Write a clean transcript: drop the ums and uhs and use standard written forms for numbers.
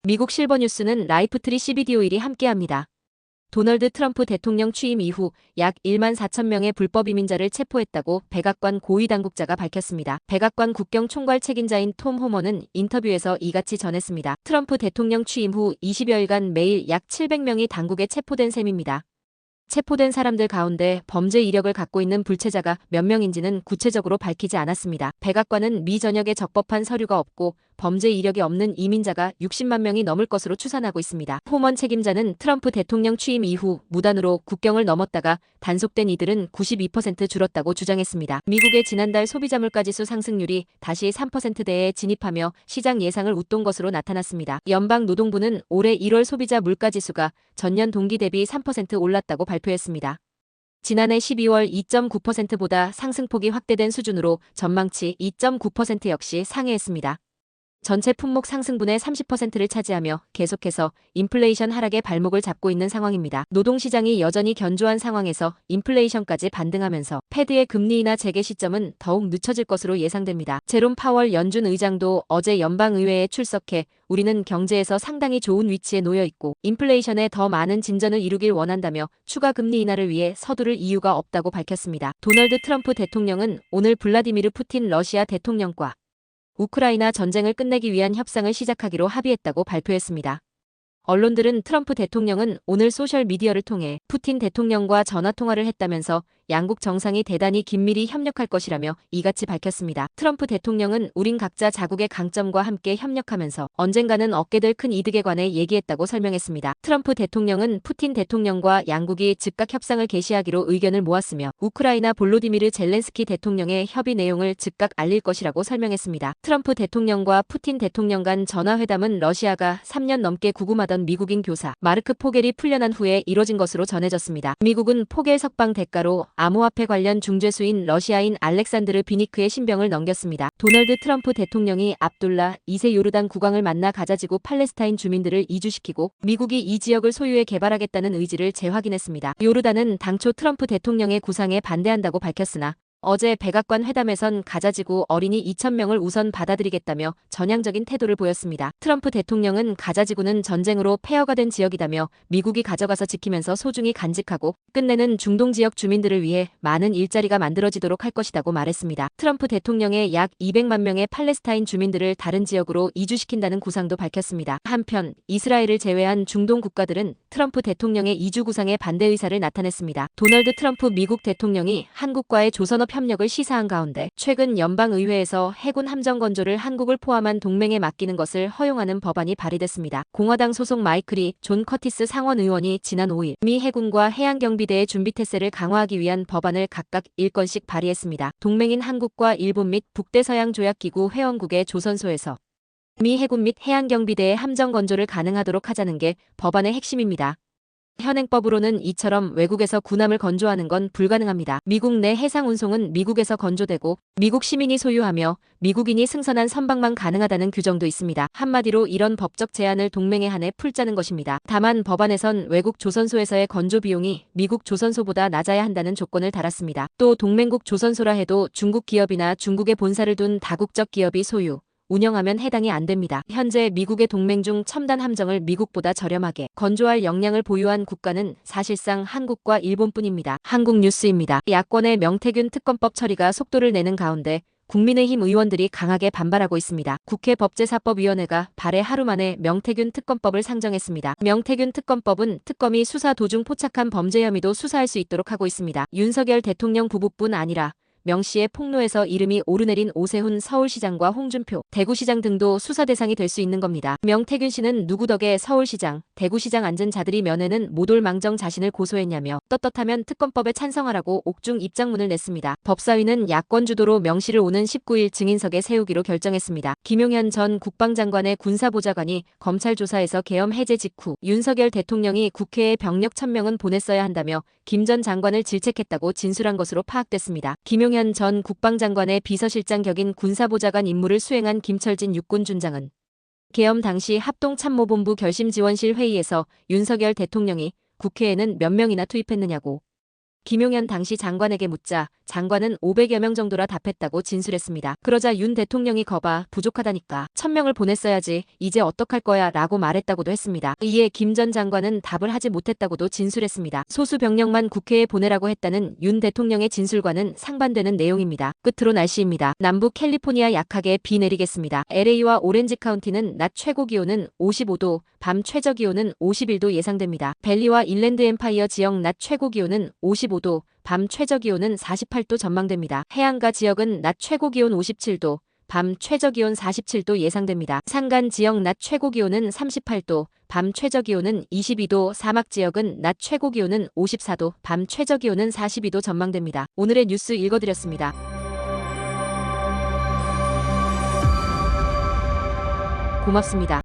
미국 실버뉴스는 라이프트리 CBD 오일이 함께합니다. 도널드 트럼프 대통령 취임 이후 약 1만 4천 명의 불법 이민자를 체포했다고 백악관 고위 당국자가 밝혔습니다. 백악관 국경 총괄 책임자인 톰 호머는 인터뷰에서 이같이 전했습니다. 트럼프 대통령 취임 후 20여일간 매일 약 700명이 당국에 체포된 셈입니다. 체포된 사람들 가운데 범죄 이력을 갖고 있는 불체자가 몇 명인지는 구체적으로 밝히지 않았습니다. 백악관은 미 전역에 적법한 서류가 없고 범죄 이력이 없는 이민자가 60만 명이 넘을 것으로 추산하고 있습니다. 호먼 책임자는 트럼프 대통령 취임 이후 무단으로 국경을 넘었다가 단속된 이들은 92% 줄었다고 주장했습니다. 미국의 지난달 소비자 물가지수 상승률이 다시 3%대에 진입하며 시장 예상을 웃돈 것으로 나타났습니다. 연방노동부는 올해 1월 소비자 물가지수가 전년 동기 대비 3% 올랐다고 발표했습니다. 지난해 12월 2.9%보다 상승폭이 확대된 수준으로 전망치 2.9% 역시 상회했습니다. 전체 품목 상승분의 30%를 차지하며 계속해서 인플레이션 하락의 발목을 잡고 있는 상황입니다. 노동시장이 여전히 견조한 상황에서 인플레이션까지 반등하면서 패드의 금리 인하 재개 시점은 더욱 늦춰질 것으로 예상됩니다. 제롬 파월 연준 의장도 어제 연방의회에 출석해 우리는 경제에서 상당히 좋은 위치에 놓여 있고 인플레이션에 더 많은 진전을 이루길 원한다며 추가 금리 인하를 위해 서두를 이유가 없다고 밝혔습니다. 도널드 트럼프 대통령은 오늘 블라디미르 푸틴 러시아 대통령과 우크라이나 전쟁을 끝내기 위한 협상을 시작하기로 합의했다고 발표했습니다. 언론들은 트럼프 대통령은 오늘 소셜미디어를 통해 푸틴 대통령과 전화통화를 했다면서 양국 정상이 대단히 긴밀히 협력할 것이라며 이같이 밝혔습니다. 트럼프 대통령은 우린 각자 자국의 강점과 함께 협력하면서 언젠가는 얻게 될 큰 이득에 관해 얘기했다고 설명했습니다. 트럼프 대통령은 푸틴 대통령과 양국이 즉각 협상을 개시하기로 의견을 모았으며 우크라이나 볼로디미르 젤렌스키 대통령의 협의 내용을 즉각 알릴 것이라고 설명했습니다. 트럼프 대통령과 푸틴 대통령 간 전화회담은 러시아가 3년 넘게 구금하던 미국인 교사 마르크 포겔이 풀려난 후에 이뤄진 것으로 전해졌습니다. 미국은 포겔 석방 대가로 암호화폐 관련 중죄수인 러시아인 알렉산드르 비니크의 신병을 넘겼습니다. 도널드 트럼프 대통령이 압둘라 2세 요르단 국왕을 만나 가자지구 팔레스타인 주민들을 이주시키고 미국이 이 지역을 소유해 개발하겠다는 의지를 재확인했습니다. 요르단은 당초 트럼프 대통령의 구상에 반대한다고 밝혔으나 어제 백악관 회담에선 가자지구 어린이 2,000명을 우선 받아들이겠다며 전향적인 태도를 보였습니다. 트럼프 대통령은 가자지구는 전쟁으로 폐허가 된 지역이다며 미국이 가져가서 지키면서 소중히 간직하고 끝내는 중동 지역 주민들을 위해 많은 일자리가 만들어지도록 할 것이라고 말했습니다. 트럼프 대통령의 약 200만 명의 팔레스타인 주민들을 다른 지역으로 이주시킨다는 구상도 밝혔습니다. 한편 이스라엘을 제외한 중동 국가들은 트럼프 대통령의 이주 구상에 반대 의사를 나타냈습니다. 도널드 트럼프 미국 대통령이 한국과의 조선업 협력을 시사한 가운데 최근 연방의회에서 해군 함정 건조를 한국을 포함한 동맹에 맡기는 것을 허용하는 법안이 발의됐습니다. 공화당 소속 마이클이 존 커티스 상원 의원이 지난 5일 미 해군과 해양경비대의 준비태세를 강화하기 위한 법안을 각각 1건씩 발의했습니다. 동맹인 한국과 일본 및 북대서양조약기구 회원국의 조선소에서 미 해군 및 해양경비대의 함정 건조를 가능하도록 하자는 게 법안의 핵심입니다. 현행법으로는 이처럼 외국에서 군함을 건조하는 건 불가능합니다. 미국 내 해상 운송은 미국에서 건조되고 미국 시민이 소유하며 미국인이 승선한 선박만 가능하다는 규정도 있습니다. 한마디로 이런 법적 제한을 동맹에 한해 풀자는 것입니다. 다만 법안에선 외국 조선소에서의 건조 비용이 미국 조선소보다 낮아야 한다는 조건을 달았습니다. 또 동맹국 조선소라 해도 중국 기업이나 중국에 본사를 둔 다국적 기업이 소유 운영하면 해당이 안 됩니다. 현재 미국의 동맹 중 첨단 함정을 미국보다 저렴하게 건조할 역량을 보유한 국가는 사실상 한국과 일본뿐입니다. 한국뉴스입니다. 야권의 명태균 특검법 처리가 속도를 내는 가운데 국민의힘 의원들이 강하게 반발하고 있습니다. 국회 법제사법위원회가 발의 하루 만에 명태균 특검법을 상정했습니다. 명태균 특검법은 특검이 수사 도중 포착한 범죄 혐의도 수사할 수 있도록 하고 있습니다. 윤석열 대통령 부부뿐 아니라 명 씨의 폭로에서 이름이 오르내린 오세훈 서울시장과 홍준표 대구시장 등도 수사 대상이 될 수 있는 겁니다. 명태균 씨는 누구 덕에 서울시장, 대구시장 앉은 자들이 면회는 못 올 망정 자신을 고소했냐며 떳떳하면 특검법에 찬성하라고 옥중 입장문을 냈습니다. 법사위는 야권 주도로 명 씨를 오는 19일 증인석에 세우기로 결정했습니다. 김용현 전 국방장관의 군사보좌관이 검찰 조사에서 계엄 해제 직후 윤석열 대통령이 국회에 병력 1,000명은 보냈어야 한다며 김 전 장관을 질책했다고 진술한 것으로 파악됐습니다. 김용현 전 국방장관의 비서실장 격인 군사보좌관 임무를 수행한 김철진 육군준장은 계엄 당시 합동참모본부 결심지원실 회의에서 윤석열 대통령이 국회에는 몇 명이나 투입했느냐고 김용현 당시 장관에게 묻자 장관은 500여 명 정도라 답했다고 진술했습니다. 그러자 윤 대통령이 거봐 부족하다니까 1000명을 보냈어야지 이제 어떡할 거야 라고 말했다고도 했습니다. 이에 김 전 장관은 답을 하지 못했다고도 진술했습니다. 소수 병력만 국회에 보내라고 했다는 윤 대통령의 진술과는 상반되는 내용입니다. 끝으로 날씨입니다. 남부 캘리포니아 약하게 비 내리겠습니다. LA와 오렌지 카운티는 낮 최고 기온은 55도, 밤 최저 기온은 51도 예상됩니다. 밸리와 인랜드 엠파이어 지역 낮 최고 기온은 55도, 밤 최저 기온은 48도 전망됩니다. 해안가 지역은 낮 최고 기온 57도, 밤 최저 기온 47도 예상됩니다. 산간 지역 낮 최고 기온은 38도, 밤 최저 기온은 22도, 사막 지역은 낮 최고 기온은 54도, 밤 최저 기온은 42도 전망됩니다. 오늘의 뉴스 읽어드렸습니다. 고맙습니다.